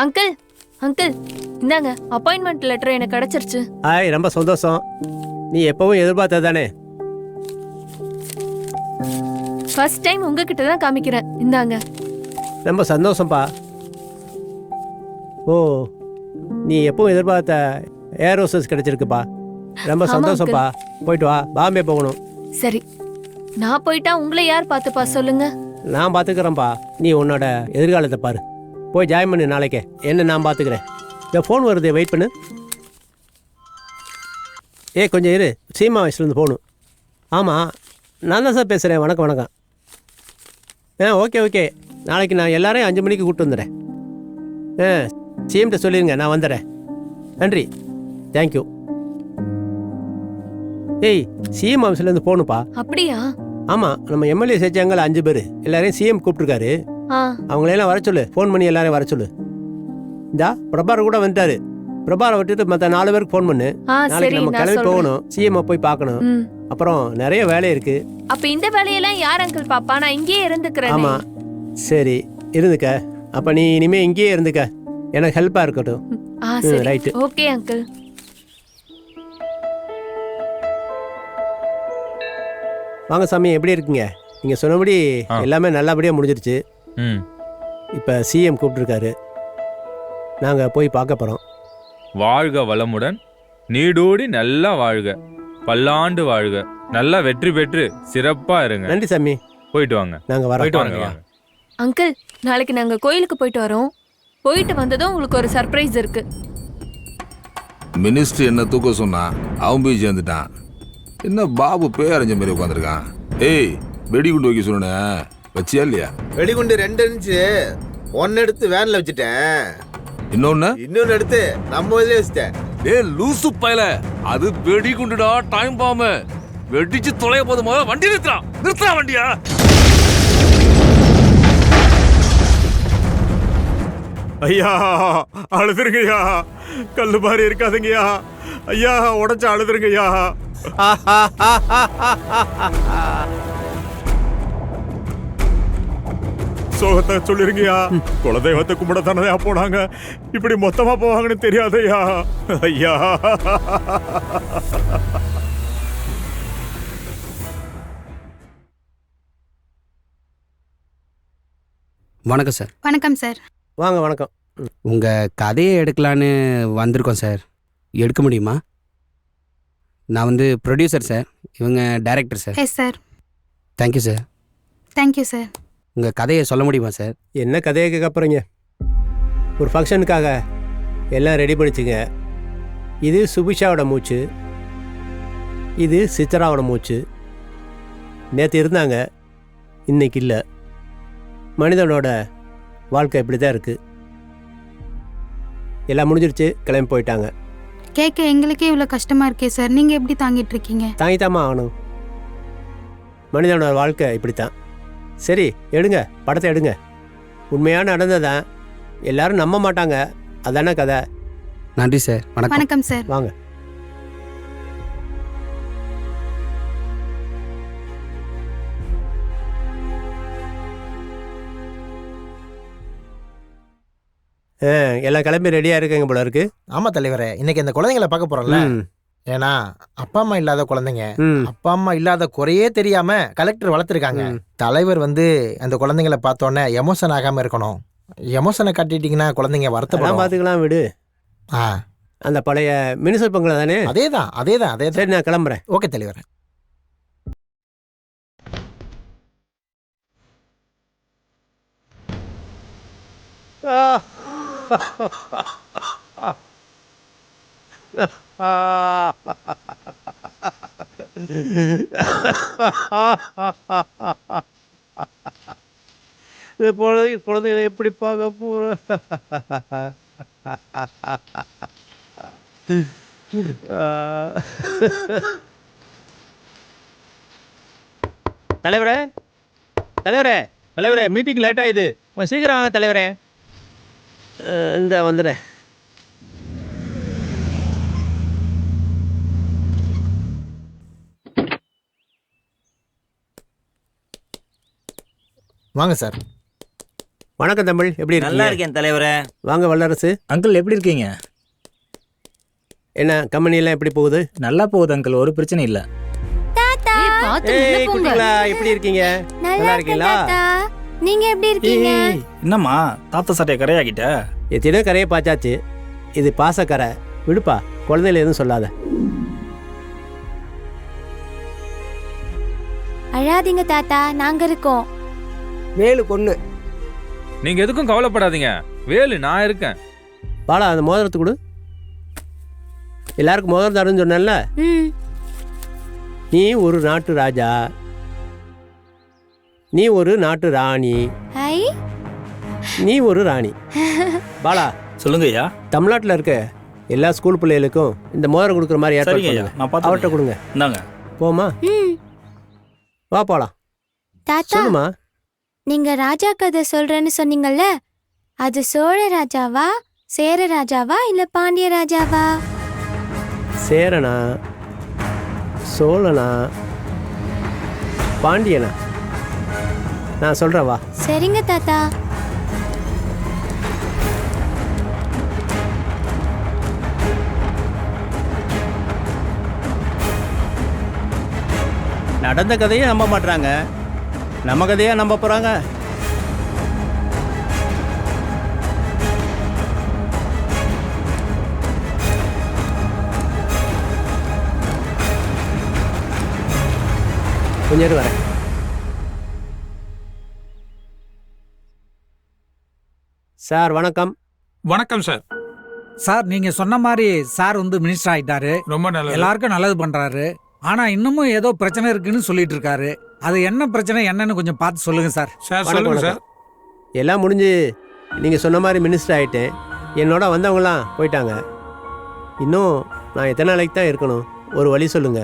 Uncle uncle இந்தாங்க appointment letter எனக்கு கிடைச்சிருச்சு. ஆய் ரொம்ப சந்தோஷம். நீ எப்பவும் எதிர்பார்த்தது தானே. ஃபர்ஸ்ட் டைம் உங்ககிட்ட தான் காமிக்கிறேன். இந்தாங்க. ரொம்ப சந்தோஷம்ப்பா. ஓ, நீ எப்பவும் எதிர்பார்த்த ஏர் ஹோஸ்டஸ் கிடைச்சிருக்குப்பா. ரொம்ப ஆமா, சந்தோஷம்ப்பா. போயிட்டு வா, பாம்பே போகணும். சரி, நான் போயிட்டா உங்களை யார் பார்த்துப்பா சொல்லுங்க. நான் பார்த்துக்கிறேன்ப்பா. நீ உன்னோட எதிர்காலத்தை பாரு. போய் ஜாயின் பண்ணு நாளைக்கே. என்ன நான் பார்த்துக்கிறேன். இந்த ஃபோன் வருது, வெயிட் பண்ணு. கொஞ்சம் இரு, சீமா வயசுலேருந்து ஃபோனு. ஆமாம், நான் தான் சார் பேசுகிறேன். வணக்கம் வணக்கம். ஓகே. நாளைக்கு நான் எல்லாரையும் 5 மணிக்கு கூப்பிட்டு வந்துடுறேன். சிஎம்கிட்ட சொல்லிடுங்க, நான் வந்துடுறேன். நன்றி, தேங்க்யூ. சிஎம் ஆஃபீஸ்லேருந்து போகணுப்பா. அப்படியா? ஆமாம், நம்ம எம்எல்ஏ சேர்ச்சாங்கல்ல 5 பேர், எல்லாரையும் சிஎம் கூப்பிட்டுருக்காரு. அவங்களையெல்லாம் வர சொல்லு. ஃபோன் பண்ணி எல்லாரையும் வர சொல்லு. இந்தா பிரபார கூட வந்துட்டாரு. பிரபாரை விட்டுட்டு மற்ற 4 பேருக்கு ஃபோன் பண்ணு. நாளைக்கு நம்ம கிளம்பி போகணும். சிஎம் போய் பார்க்கணும். அப்புறம் நிறைய வேலை இருக்கு. அப்ப இந்த வேலையெல்லாம் யார் அங்கிள் பாப்பா? நான் இங்கேயே இருந்துக்கிறேன். ஆமா, சரி இருந்துக்க. அப்ப நீ இனிமே இங்கேயே இருந்துக்க, எனக்கு ஹெல்ப்பா இருக்கட்டும். ரைட். Okay uncle. வாங்க சாமி, எப்படி இருக்கீங்க? நீங்க சொன்னபடி எல்லாமே நல்லபடியா முடிஞ்சிருச்சு. இப்ப சிஎம் கூப்பிட்டுருக்காரு, நாங்க போய் பார்க்க போறோம். வாழ்க வளமுடன், நீடூடி நல்லா வாழ்க, பல்லாண்டு வாழ்க, நல்லா வெற்றி பெற்று சிறப்பா இருங்க. நன்றி சாமி. போயிட்டு வாங்க. நாங்க வரோம். அங்கிள், நாளைக்கு நாங்க கோயிலுக்கு போயிட்டு வரோம். போயிட்டு வந்ததும் உங்களுக்கு ஒரு சர்ப்ரைஸ் இருக்கு. மினிஸ்டர் என்ன தூக்க சொன்னா, அவன் போய் சேர்ந்துட்டான். என்ன பாபு பேரஞ்ச மாதிரி உட்காந்துருக்கான். வெடிகுண்டு வைக்க சொன்னேன், வச்சியா இல்லையா? வெடிகுண்டு 2 இருந்துச்சு, 1 எடுத்து வேன்ல வச்சுட்டேன். இன்னொன்னு எடுத்து நம்ம இதுல வச்சுட்டேன். லூசு பயல, அது வெடிகுண்டுடா, டைம் பாம்பு. வெடிச்சு தொலைய போது முதல்ல வண்டி நிறுத்துறா வண்டியா. ஐயா அழுதுருங்கய்யா, கல்லு மாதிரி இருக்காதுங்கய்யா. ஐயா உடச்சு அழுதுருங்கய்யா. சோகத்தை சொல்லிருங்கய்யா. குலதெய்வத்தை கும்பிட தானே போனாங்க, இப்படி மொத்தமா போவாங்கன்னு தெரியாதையா. ஐயா வணக்கம் சார். வணக்கம் சார். வாங்க. வணக்கம். உங்கள் கதையை எடுக்கலான்னு வந்திருக்கோம் சார். எடுக்க முடியுமா? நான் வந்து ப்ரொடியூசர் சார், இவங்க director sir. Yes sir. Thank you sir. Thank you sir. உங்கள் கதையை சொல்ல முடியுமா சார்? என்ன கதையை கேட்க போகிறீங்க? ஒரு ஃபங்க்ஷனுக்காக எல்லாம் ரெடி பண்ணிச்சுங்க. இது சுபிஷாவோட மூச்சு, இது சித்ராவோட மூச்சு. நேற்று இருந்தாங்க, இன்னைக்கு இல்லை. மனிதனோட வாழ்க்கை இப்படி தான் இருக்குது. எல்லாம் முடிஞ்சிருச்சு, கிளம்பி போயிட்டாங்க. கேட்க எங்களுக்கே இவ்வளோ கஷ்டமாக இருக்கே சார். நீங்கள் எப்படி தாங்கிட்டு இருக்கீங்க? தாங்கித்தாமா ஆகணும். மனிதனோட வாழ்க்கை இப்படித்தான். சரி எடுங்க, படத்தை எடுங்க. உண்மையாக நடந்ததான், எல்லாரும் நம்ப மாட்டாங்க, அதானே கதை. நன்றி சார். வணக்கம். வணக்கம் சார். வாங்க. எல்லாம் கிளம்பி ரெடியாக இருக்கீங்க போல இருக்கு. ஆமா தலைவரே, இன்னைக்கு இந்த குழந்தைங்களை பார்க்க போறோம்ல. ஏன்னா அப்பா அம்மா இல்லாத குழந்தைங்க, அப்பா அம்மா இல்லாத குறையே தெரியாம கலெக்டர் வளர்த்துருக்காங்க. தலைவர் வந்து அந்த குழந்தைங்களை பார்த்தோன்னே எமோஷன் ஆகாம இருக்கணும். எமோஷனை காட்டிட்டீங்கன்னா குழந்தைங்க வருத்தப்படும். பார்த்துக்கலாம், விடு. அந்த பழைய மினிஸ்டர் பங்களா தானே? அதேதான். சரி, நான் கிளம்புறேன். ஓகே தலைவர். குழந்தைகளை எப்படி பார்க்க போற? தலைவரே, மீட்டிங் லேட் ஆயிடுது, சீக்கிரம் வாங்க தலைவரே. இந்த வந்துடுறேன். வாங்க சார். வணக்கம் தமிழ், எப்படி நல்லா இருக்கீங்க? இருக்கேன் தலைவரே. வாங்க வல்லரசு. அங்கிள் எப்படி இருக்கீங்க? என்ன கம்பெனியெல்லாம் எப்படி போகுது? நல்லா போகுது அங்கிள், ஒரு பிரச்சனை இல்ல. ஏய் குட்டிங்களா, எப்படி இருக்கீங்க? நல்லா இருக்கீங்களா? நீங்க எப்படி இருக்கீங்க? என்னம்மா தாத்தா சட்டைய கரையாக்கிட்ட? எத்தனையோ கரையை பாச்சாச்சு, இது பாசக்கரை. விடுப்பா, குழந்தையில எதுவும் சொல்லாத. அழாதீங்க தாத்தா, நாங்க இருக்கோம். வேலு பொண்ணு. நீங்க எதுக்கும் கவலைப்படாதீங்க, வேலு நான் இருக்கேன். பாலா, அந்த மோதிரத்து கொடு. எல்லாருக்கும் மோதிரம் தருன்னு சொன்னேன்ல. நீ ஒரு நாட்டு ராஜா, நீ ஒரு நாட்டு ராணி, ஹை நீ ஒரு ராணி. பாலா, சொல்லுங்க ஐயா. தமிழ்நாட்டில் இருக்க எல்லா ஸ்கூல் பிள்ளைகளுக்கும் இந்த மோதிரம் கொடுக்குற மாதிரி ஏற்பாடு சரிங்க ஐயா, பண்ணுங்க. நான் பார்த்து அவர்கிட்ட கொடுங்க. இந்தாங்க. போமா, வா போலாம். தாத்தா, சொல்லுமா. நீங்க ராஜா கதை சொல்றேன்னு சொன்னீங்கல்ல, அது சோழ ராஜாவா, சேர ராஜாவா, இல்ல பாண்டிய ராஜாவா? சேரனா, சோழனா, பாண்டியனா? நான் சொல்கிறேன் வா. சரிங்க தாத்தா. நடந்த கதையை நம்ப மாட்றாங்க, நம்ம கதையா நம்ப போறாங்க. கொஞ்சம் நேரம் வரேன். சார் வணக்கம். வணக்கம் சார். சார் நீங்க சொன்ன மாதிரி சார் வந்து மினிஸ்டர் ஆயிட்டாரு, ரொம்ப நல்லது. எல்லாருக்கும் நல்லது பண்றாரு. ஆனா இன்னமும் ஏதோ பிரச்சனை இருக்குன்னு சொல்லிட்டு இருக்காரு. அது என்ன பிரச்சனை என்னன்னு கொஞ்சம் பார்த்து சொல்லுங்க சார். சார் வணக்கம், சொல்லுங்க வணக்கம். சார். எல்லாம் முடிஞ்சு நீங்கள் சொன்ன மாதிரி மினிஸ்டர் ஆகிட்டேன். என்னோட வந்தவங்களாம் போயிட்டாங்க. இன்னும் நான் எத்தனை நாளைக்கு தான் இருக்கணும்? ஒரு வழி சொல்லுங்க.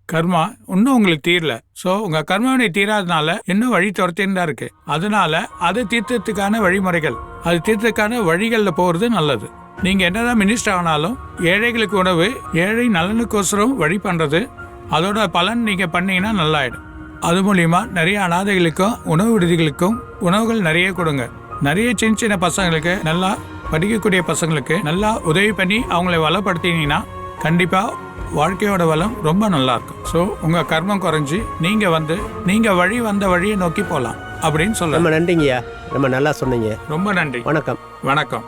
கர்மா இன்னும் உங்களுக்கு தீரல. ஸோ உங்க கர்மாவினை தீராதனால இன்னும் வழி துரத்தின்னு தான் இருக்கு. அதனால அதை தீர்த்தத்துக்கான வழிமுறைகள், அது தீர்த்தத்துக்கான வழிகளில் போகிறது நல்லது. நீங்க என்னதான் மினிஸ்டர் ஆனாலும் ஏழைகளுக்கு உணவு, ஏழை நலனுக்கோசரம் வழி பண்றது, அதோட பலன் நீங்க பண்ணீங்கன்னா நல்லாயிடும். அது மூலியமா நிறைய அனாதைகளுக்கும் உணவு விடுதிகளுக்கும் உணவுகள் நிறைய கொடுங்க. நிறைய சின்ன சின்ன பசங்களுக்கு, நல்லா படிக்கக்கூடிய பசங்களுக்கு நல்லா உதவி பண்ணி அவங்களை வளப்படுத்தினீங்கன்னா கண்டிப்பா வாழ்க்கையோட வளம் ரொம்ப நல்லா இருக்கும். ஸோ உங்க கர்மம் குறைஞ்சி நீங்க வழி வந்த வழியை நோக்கி போகலாம் அப்படின்னு சொல்ல. ரொம்ப நன்றிங்கய்யா, ரொம்ப நல்லா சொன்னீங்க. ரொம்ப நன்றி. வணக்கம். வணக்கம்.